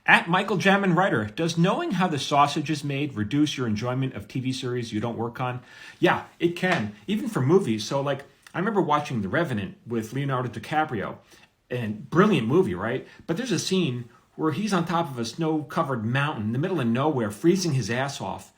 At Michael Jamin Writer, does knowing how the sausage is made reduce your enjoyment of TV series you don't work on? Yeah, it can, even for movies. So like, I remember watching The Revenant with Leonardo DiCaprio, and brilliant movie, right? But there's a scene where he's on top of a snow-covered mountain in the middle of nowhere, freezing his ass off.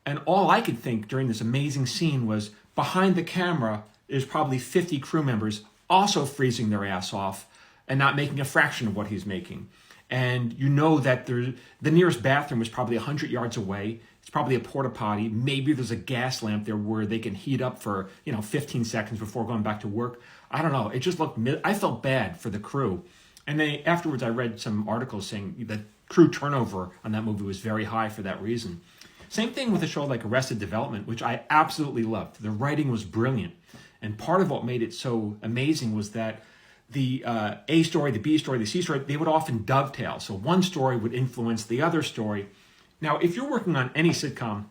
And all I could think during this amazing scene was behind the camera is probably 50 crew members also freezing their ass off and not making a fraction of what he's making. And you know that the nearest bathroom was probably 100 yards away. It's probably a porta potty. Maybe there's a gas lamp there where they can heat up for 15 seconds before going back to work. I don't know. It just looked. I felt bad for the crew. And then afterwards, I read some articles saying that crew turnover on that movie was very high for that reason. Same thing with a show like Arrested Development, which I absolutely loved. The writing was brilliant. And part of what made it so amazing was that the A story, the B story, the C story, they would often dovetail. So one story would influence the other story. Now, if you're working on any sitcom,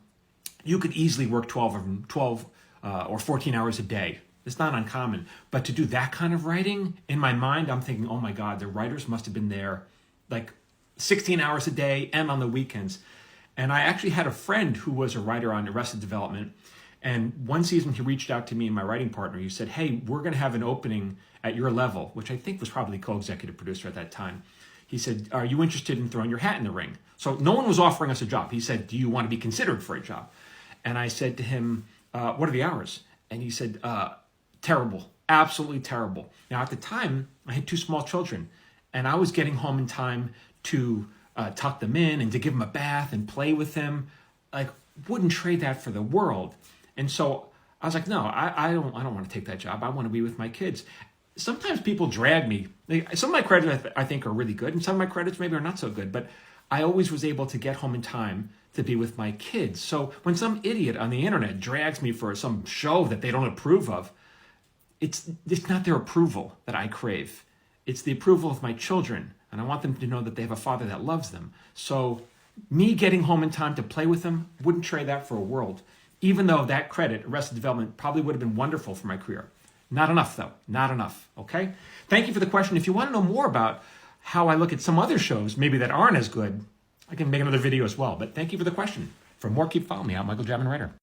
you could easily work 12 or 14 hours a day. It's not uncommon. But to do that kind of writing, in my mind, I'm thinking, oh my God, the writers must have been there like 16 hours a day and on the weekends. And I actually had a friend who was a writer on Arrested Development. And one season he reached out to me and my writing partner. He said, hey, we're going to have an opening at your level, which I think was probably co-executive producer at that time. He said, are you interested in throwing your hat in the ring? So no one was offering us a job. He said, do you want to be considered for a job? And I said to him, what are the hours? And he said, terrible, absolutely terrible. Now at the time, I had 2 small children and I was getting home in time to tuck them in and to give them a bath and play with them. Like, wouldn't trade that for the world. And so I was like, no, I don't want to take that job. I want to be with my kids. Sometimes people drag me. Some of my credits I think are really good, and some of my credits maybe are not so good, but I always was able to get home in time to be with my kids. So when some idiot on the internet drags me for some show that they don't approve of, it's not their approval that I crave. It's the approval of my children, and I want them to know that they have a father that loves them. So me getting home in time to play with them, wouldn't trade that for a world. Even though that credit, Arrested Development, probably would have been wonderful for my career. Not enough, though. Not enough, okay? Thank you for the question. If you want to know more about how I look at some other shows, maybe that aren't as good, I can make another video as well. But thank you for the question. For more, keep following me. I'm Michael Jamin Writer.